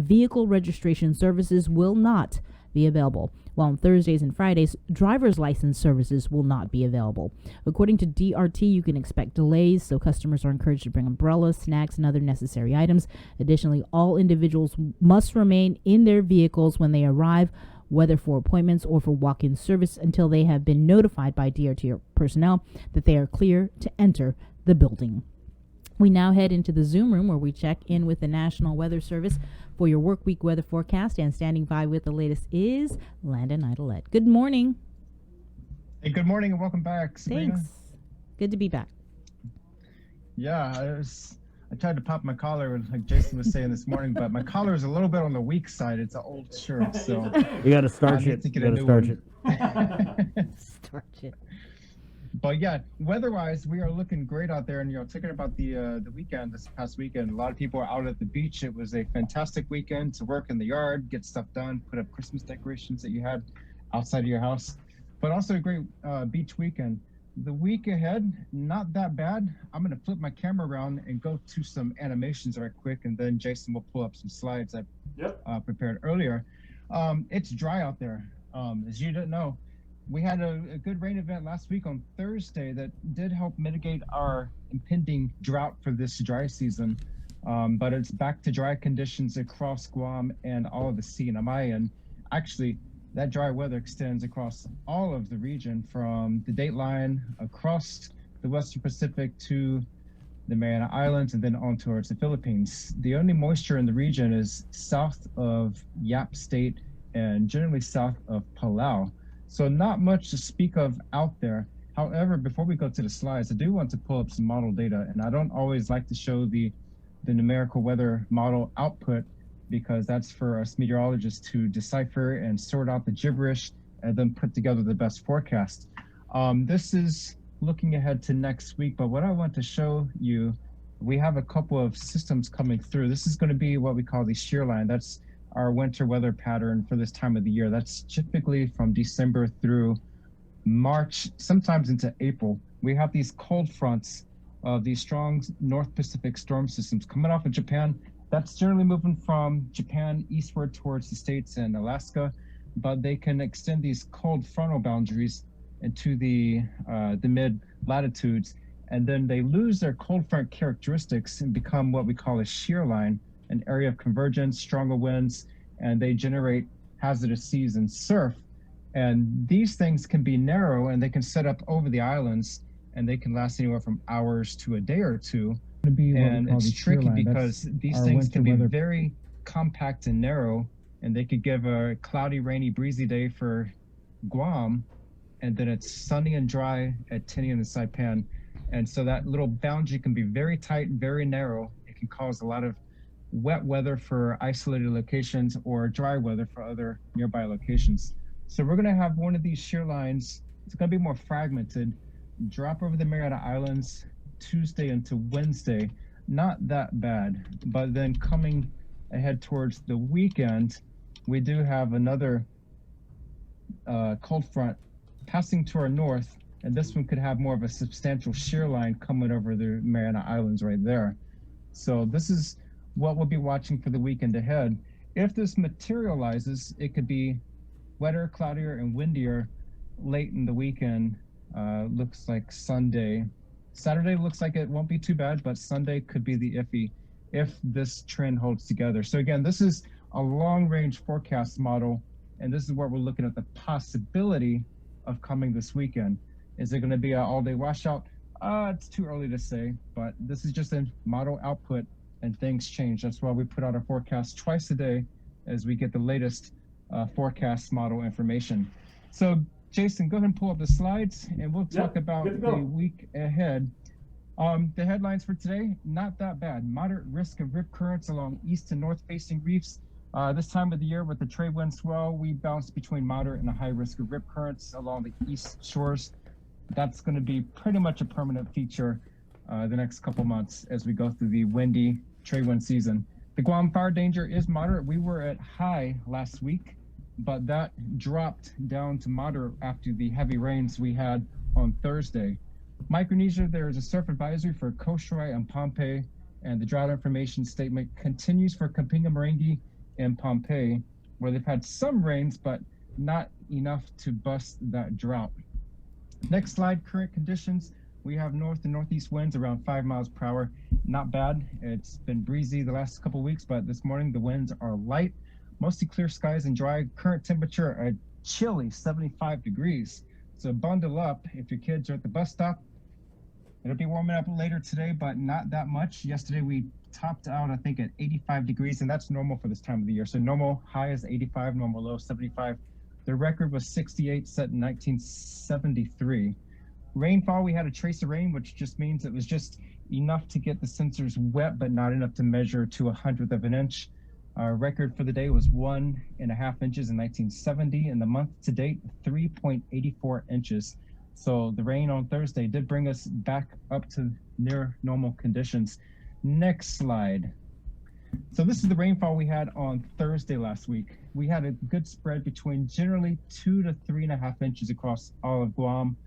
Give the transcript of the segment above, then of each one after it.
vehicle registration services will not be available, while on Thursdays and Fridays, driver's license services will not be available. According to DRT, you can expect delays, so customers are encouraged to bring umbrellas, snacks, and other necessary items. Additionally, all individuals must remain in their vehicles when they arrive, whether for appointments or for walk-in service, until they have been notified by DRT personnel that they are clear to enter the building. We now head into the Zoom room where we check in with the National Weather Service for your work week weather forecast, and standing by with the latest is Landon Aydlett. Good morning. Hey, good morning and welcome back, Sabrina. Thanks. Good to be back. Yeah, I tried to pop my collar, like Jason was saying this morning, but my collar is a little bit on the weak side. It's an old shirt, so you got to starch it. You got to starch it. Starch it. But yeah, weather-wise, we are looking great out there. And thinking about the weekend, this past weekend, a lot of people are out at the beach. It was a fantastic weekend to work in the yard, get stuff done, put up Christmas decorations that you had outside of your house. But also a great beach weekend. The week ahead, not that bad. I'm going to flip my camera around and go to some animations right quick, and then Jason will pull up some slides I prepared earlier. It's dry out there. As you didn't know, we had a good rain event last week on Thursday that did help mitigate our impending drought for this dry season. But it's back to dry conditions across Guam and all of the CNMI. And actually, that dry weather extends across all of the region from the dateline across the Western Pacific to the Mariana Islands and then on towards the Philippines. The only moisture in the region is south of Yap State and generally south of Palau. So not much to speak of out there. However, before we go to the slides, I do want to pull up some model data, and I don't always like to show the numerical weather model output because that's for us meteorologists to decipher and sort out the gibberish and then put together the best forecast. This is looking ahead to next week, but what I want to show you, we have a couple of systems coming through. This is going to be what we call the shear line. That's our winter weather pattern for this time of the year. That's typically from December through March, sometimes into April. We have these cold fronts of these strong North Pacific storm systems coming off of Japan. That's generally moving from Japan eastward towards the States and Alaska, but they can extend these cold frontal boundaries into the mid latitudes, and then they lose their cold front characteristics and become what we call a shear line, an area of convergence, stronger winds, and they generate hazardous seas and surf. And these things can be narrow and they can set up over the islands and they can last anywhere from hours to a day or two. And it's tricky because these things can be very compact and narrow, and they could give a cloudy, rainy, breezy day for Guam, and then it's sunny and dry at Tinian and Saipan. And so that little boundary can be very tight and very narrow. It can cause a lot of wet weather for isolated locations or dry weather for other nearby locations. So we're going to have one of these shear lines. It's going to be more fragmented, drop over the Mariana Islands Tuesday into Wednesday. Not that bad, but then coming ahead towards the weekend, we do have another cold front passing to our north, and this one could have more of a substantial shear line coming over the Mariana Islands right there. So this is what we'll be watching for the weekend ahead. If this materializes, it could be wetter, cloudier, and windier late in the weekend. Looks like Sunday. Saturday looks like it won't be too bad, but Sunday could be the iffy if this trend holds together. So again, this is a long-range forecast model, and this is where we're looking at the possibility of coming this weekend. Is it going to be an all-day washout? It's too early to say, but this is just a model output, and things change. That's why we put out a forecast twice a day as we get the latest forecast model information. So Jason, go ahead and pull up the slides, and we'll talk about the week ahead. The headlines for today, not that bad. Moderate risk of rip currents along east and north facing reefs. This time of the year with the trade wind swell, we bounce between moderate and a high risk of rip currents along the east shores. That's going to be pretty much a permanent feature the next couple months as we go through the windy trade wind season. The Guam fire danger is moderate. We were at high last week, but that dropped down to moderate after the heavy rains we had on Thursday. Micronesia, there is a surf advisory for Kosrae and Pohnpei, and the drought information statement continues for Kapinga Marangi in Pompeii, where they've had some rains, but not enough to bust that drought. Next slide, current conditions. We have north and northeast winds around 5 miles per hour. Not bad. It's been breezy the last couple of weeks, but this morning the winds are light. Mostly clear skies and dry. Current temperature a chilly 75 degrees. So bundle up if your kids are at the bus stop. It'll be warming up later today, but not that much. Yesterday we topped out, I think, at 85 degrees, and that's normal for this time of the year. So normal high is 85, normal low 75. The record was 68, set in 1973. Rainfall, we had a trace of rain, which just means it was just enough to get the sensors wet, but not enough to measure to 1/100th of an inch. Our record for the day was 1.5 inches in 1970, and the month to date, 3.84 inches. So the rain on Thursday did bring us back up to near normal conditions. Next slide. So this is the rainfall we had on Thursday last week. We had a good spread between generally 2 to 3.5 inches across all of Guam.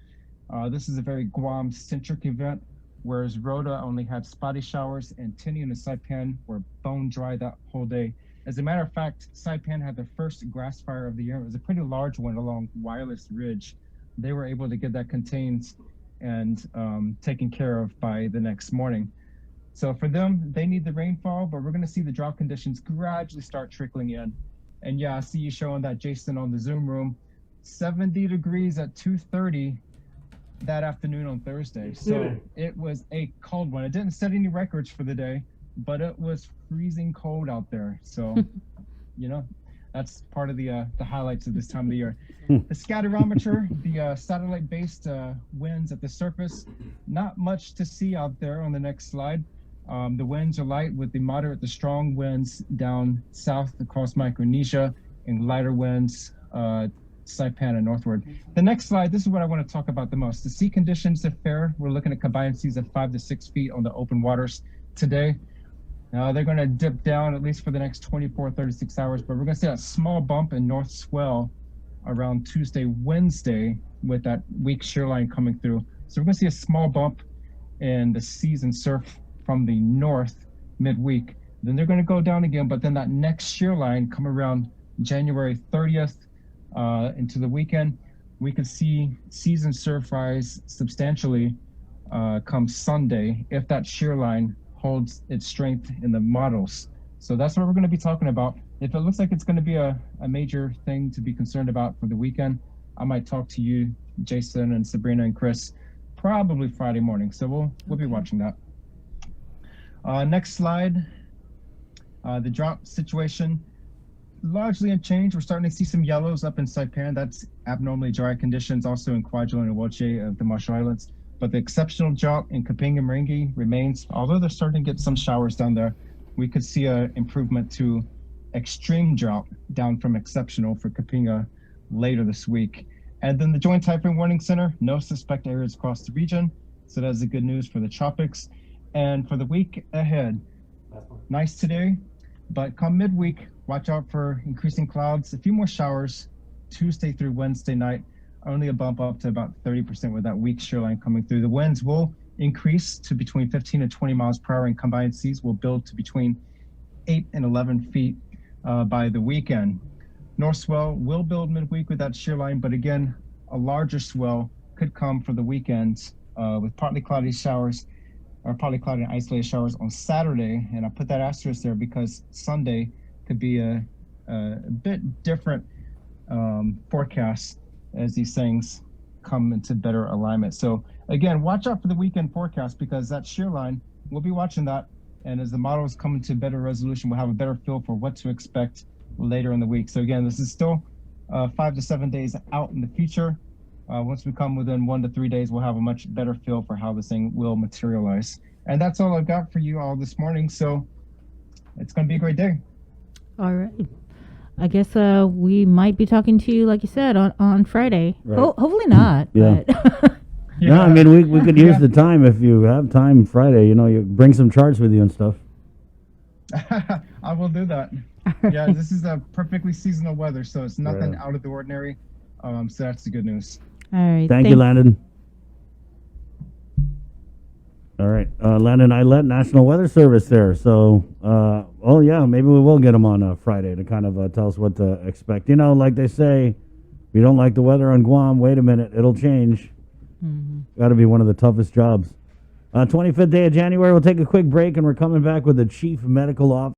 This is a very Guam-centric event, whereas Rota only had spotty showers, and Tinian and Saipan were bone dry that whole day. As a matter of fact, Saipan had their first grass fire of the year. It was a pretty large one along Wireless Ridge. They were able to get that contained and taken care of by the next morning. So for them, they need the rainfall, but we're going to see the drought conditions gradually start trickling in. And yeah, I see you showing that, Jason, on the Zoom room. 70 degrees at 2:30 that afternoon on Thursday. So it was a cold one. It didn't set any records for the day, but it was freezing cold out there. So, you know, that's part of the highlights of this time of the year. The scatterometer, the satellite-based winds at the surface, not much to see out there on the next slide. The winds are light with the moderate to strong winds down south across Micronesia and lighter winds Saipan and northward. The next slide, this is what I want to talk about the most. The sea conditions are fair. We're looking at combined seas of 5 to 6 feet on the open waters today. They're going to dip down at least for the next 24, 36 hours, but we're going to see a small bump in north swell around Tuesday, Wednesday with that weak shear line coming through. So we're going to see a small bump in the seas and surf from the north midweek. Then they're going to go down again, but then that next shear line come around January 30th into the weekend. We could see seas and surf rise substantially come Sunday if that shear line holds its strength in the models. So that's what we're going to be talking about. If it looks like it's going to be a major thing to be concerned about for the weekend, I might talk to you, Jason and Sabrina and Chris, probably Friday morning. So we'll be watching that. Next slide. The drought situation, largely unchanged. We're starting to see some yellows up in Saipan. That's abnormally dry conditions, also in Kwajalein and Woche of the Marshall Islands. But the exceptional drought in Kaping and Meringi remains. Although they're starting to get some showers down there, we could see an improvement to extreme drought down from exceptional for Kapinga later this week. And then the Joint Typhoon Warning Center, no suspect areas across the region. So that's the good news for the tropics. And for the week ahead, nice today, but come midweek, watch out for increasing clouds, a few more showers Tuesday through Wednesday night, only a bump up to about 30% with that weak shear line coming through. The winds will increase to between 15 and 20 miles per hour, and combined seas will build to between 8 and 11 feet by the weekend. North swell will build midweek with that shear line, but again, a larger swell could come for the weekend with partly cloudy showers, or partly cloudy and isolated showers on Saturday. And I put that asterisk there because Sunday could be a bit different forecast as these things come into better alignment. So again, watch out for the weekend forecast because that shear line, we'll be watching that. And as the models come into better resolution, we'll have a better feel for what to expect later in the week. So again, this is still 5 to 7 days out in the future. Once we come within 1 to 3 days, we'll have a much better feel for how this thing will materialize. And that's all I've got for you all this morning. So it's going to be a great day. All right. I guess we might be talking to you, like you said, on Friday. Right. Hopefully not. Yeah. But yeah. No, I mean, we could use the time if you have time Friday. You know, you bring some charts with you and stuff. I will do that. Yeah, this is a perfectly seasonal weather, so it's nothing out of the ordinary. So that's the good news. All right. Thank you, Landon. All right. Landon Aydlett, National Weather Service there. So, oh, yeah, maybe we will get him on Friday to kind of tell us what to expect. You know, like they say, if you don't like the weather on Guam, wait a minute, it'll change. Got to be one of the toughest jobs. 25th day of January, we'll take a quick break, and we're coming back with the Chief Medical Officer.